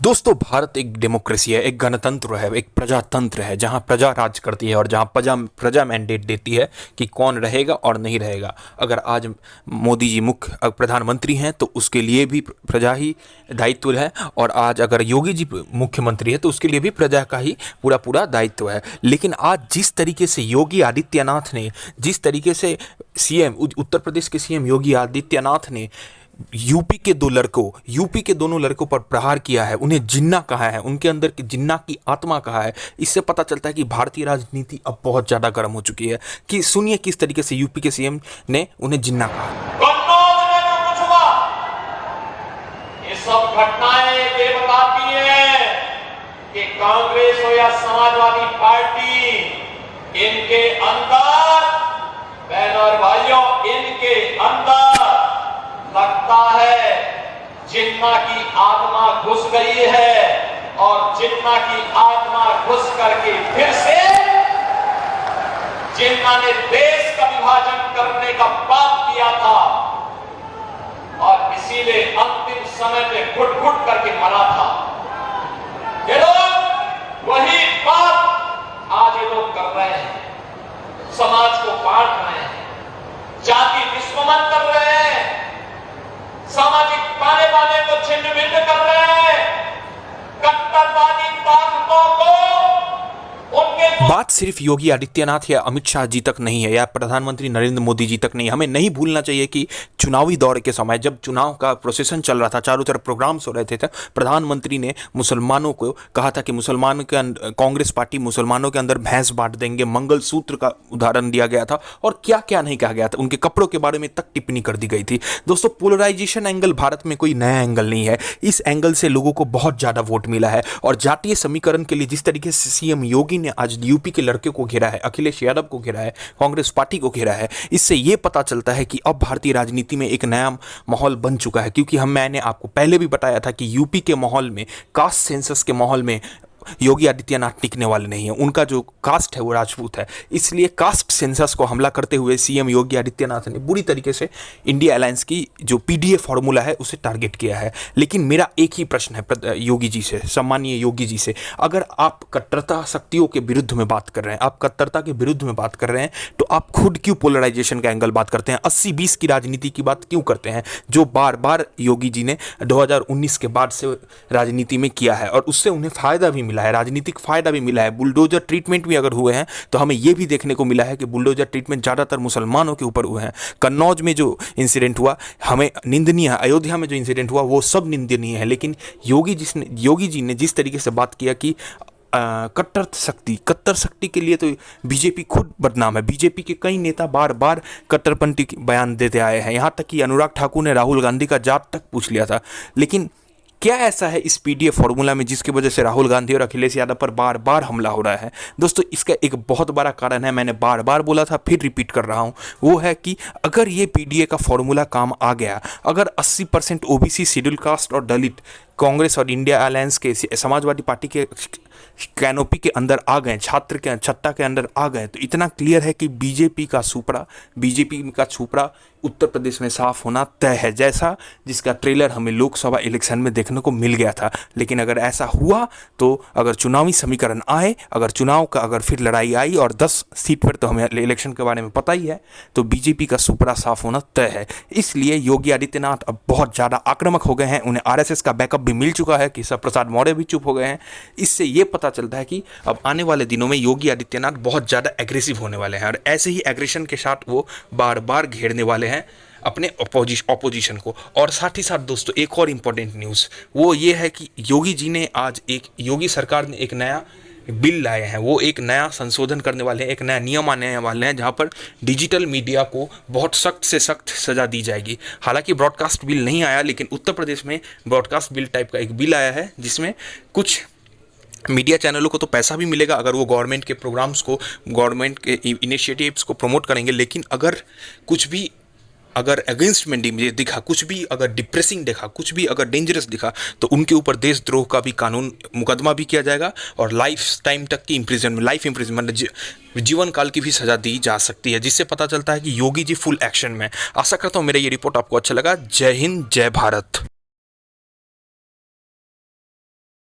दोस्तों, भारत एक डेमोक्रेसी है, एक गणतंत्र है, एक प्रजातंत्र है, जहां प्रजा राज करती है और जहां प्रजा प्रजा मैंडेट देती है कि कौन रहेगा और नहीं रहेगा। अगर आज मोदी जी मुख्य प्रधानमंत्री हैं तो उसके लिए भी प्रजा ही दायित्व है, और आज अगर योगी जी मुख्यमंत्री है तो उसके लिए भी प्रजा का ही पूरा पूरा दायित्व है। लेकिन आज जिस तरीके से योगी आदित्यनाथ ने, जिस तरीके से सीएम उत्तर प्रदेश के सीएम योगी आदित्यनाथ ने यूपी के दोनों लड़कों पर प्रहार किया है, उन्हें जिन्ना कहा है, उनके अंदर की जिन्ना की आत्मा कहा है, इससे पता चलता है कि भारतीय राजनीति अब बहुत ज्यादा गर्म हो चुकी है। कि सुनिए किस तरीके से यूपी के सीएम ने उन्हें जिन्ना कहा। कन्नौज में जो कुछ हुआ, ये सब घटनाएं ये बताती हैं कि कांग्रेस हो या समाजवादी पार्टी, इनके अंदर, बहनों और भाइयों, इनके अंदर लगता है जिन्ना की आत्मा घुस गई है, और जिन्ना की आत्मा घुस करके फिर से जिन्ना ने देश का विभाजन करने का पाप किया था, और इसीलिए अंतिम समय में घुट घुट करके मरा था। ये लोग वही पाप आज ये लोग कर रहे हैं, समाज को बांट रहे हैं, जाति दुश्मन कर रहे हैं, सामाजिक ताने बाने को छिन्न भिन्न कर रहे हैं, कट्टरवादी ताकतों को उनके। बात सिर्फ योगी आदित्यनाथ या अमित शाह जी तक नहीं है, या प्रधानमंत्री नरेंद्र मोदी जी तक नहीं है। हमें नहीं भूलना चाहिए कि चुनावी दौर के समय जब चुनाव का प्रोसेसन चल रहा था, चारों तरफ प्रोग्राम्स हो रहे थे, प्रधानमंत्री ने मुसलमानों को कहा था कि कांग्रेस पार्टी मुसलमानों के अंदर भैंस बांट देंगे, मंगलसूत्र का उदाहरण दिया गया था, और क्या क्या नहीं कहा गया था, उनके कपड़ों के बारे में तक टिप्पणी कर दी गई थी। दोस्तों, पोलराइजेशन एंगल भारत में कोई नया एंगल नहीं है। इस एंगल से लोगों को बहुत ज्यादा वोट मिला है, और जातीय समीकरण के लिए जिस तरीके से सीएम योगी ने आज यूपी के लड़के को घेरा है, अखिलेश यादव को घेरा है, कांग्रेस पार्टी को घेरा है, इससे यह पता चलता है कि अब भारतीय राजनीति में एक नया माहौल बन चुका है। क्योंकि मैंने आपको पहले भी बताया था कि यूपी के माहौल में, कास्ट सेंसस के माहौल में योगी आदित्यनाथ टिकने वाले नहीं है। उनका जो कास्ट है वो राजपूत है, इसलिए कास्ट सेंसस को हमला करते हुए सीएम योगी आदित्यनाथ ने बुरी तरीके से इंडिया अलायंस की जो पीडीए फॉर्मूला है उसे टारगेट किया है। लेकिन मेरा एक ही प्रश्न है योगी जी से, सम्मानीय योगी जी से, अगर आप कट्टरता शक्तियों के विरुद्ध में बात कर रहे हैं, आप कट्टरता के विरुद्ध में बात कर रहे हैं, तो आप खुद क्यों पोलराइजेशन का एंगल बात करते हैं, 80-20 की राजनीति की बात क्यों करते हैं, जो बार बार योगी जी ने 2019 के बाद से राजनीति में किया है, और उससे उन्हें फायदा भी मिला है, राजनीतिक फायदा भी मिला है। बुलडोजर ट्रीटमेंट भी अगर हुए हैं तो हमें यह भी देखने को मिला है कि बुलडोजर ट्रीटमेंट ज्यादातर मुसलमानों के ऊपर हुए हैं। कन्नौज में जो इंसिडेंट हुआ हमें निंदनीय है, अयोध्या में जो इंसिडेंट हुआ वो सब निंदनीय है। लेकिन योगी जी ने जिस तरीके से बात किया कि कट्टर शक्ति के लिए तो बीजेपी खुद बदनाम है। बीजेपी के कई नेता बार बार कट्टरपंथी बयान देते आए हैं, यहां तक कि अनुराग ठाकुर ने राहुल गांधी का जात तक पूछ लिया था। लेकिन क्या ऐसा है इस पीडीए फॉर्मूला में जिसकी वजह से राहुल गांधी और अखिलेश यादव पर बार बार हमला हो रहा है? दोस्तों, इसका एक बहुत बड़ा कारण है, मैंने बार बार बोला था, फिर रिपीट कर रहा हूं, वो है कि अगर ये पीडीए का फॉर्मूला काम आ गया, अगर 80% ओबीसी, शेड्यूल कास्ट और दलित कांग्रेस और इंडिया अलायंस के, समाजवादी पार्टी के कैनोपी के अंदर आ गए, छात्र के छत्ता के अंदर आ गए, तो इतना क्लियर है कि बीजेपी का छुपड़ा उत्तर प्रदेश में साफ होना तय है, जैसा जिसका ट्रेलर हमें लोकसभा इलेक्शन में देखने को मिल गया था। लेकिन अगर ऐसा हुआ, तो अगर चुनावी समीकरण आए, अगर चुनाव का अगर फिर लड़ाई आई, और 10 सीट पर तो हमें इलेक्शन के बारे में पता ही है, तो बीजेपी का सुपड़ा साफ होना तय है। इसलिए योगी आदित्यनाथ अब बहुत ज़्यादा आक्रामक हो गए हैं, उन्हें आरएसएस का बैकअप भी मिल चुका है, केशव प्रसाद मौर्य भी चुप हो गए हैं। इससे ये पता चलता है कि अब आने वाले दिनों में योगी आदित्यनाथ बहुत ज़्यादा एग्रेसिव होने वाले हैं, और ऐसे ही एग्रेशन के साथ वो बार बार घेरने वाले हैं अपने ऑपोजिशन को। और साथ ही साथ दोस्तों, एक और इम्पोर्टेंट न्यूज़ वो ये है कि योगी सरकार ने एक नया बिल लाए हैं, वो एक नया संशोधन करने वाले हैं, एक नया नियम आने वाले हैं, जहां पर डिजिटल मीडिया को बहुत सख्त से सख्त सजा दी जाएगी। हालांकि ब्रॉडकास्ट बिल नहीं आया, लेकिन उत्तर प्रदेश में ब्रॉडकास्ट बिल टाइप का एक बिल आया है, जिसमें कुछ मीडिया चैनलों को तो पैसा भी मिलेगा अगर वो गवर्नमेंट के प्रोग्राम्स को, गवर्नमेंट के इनिशिएटिव्स को प्रमोट करेंगे। लेकिन अगर अगेंस्टमेंट दिखा, कुछ भी अगर डिप्रेसिंग दिखा, कुछ भी अगर डेंजरस दिखा, तो उनके ऊपर देशद्रोह का भी कानून मुकदमा भी किया जाएगा, और लाइफ टाइम तक की लाइफ इम्प्रिजनमेंट, जीवन काल की भी सजा दी जा सकती है। जिससे पता चलता है कि योगी जी फुल एक्शन में। आशा करता हूँ मेरा ये रिपोर्ट आपको अच्छा लगा। जय हिंद, जय भारत।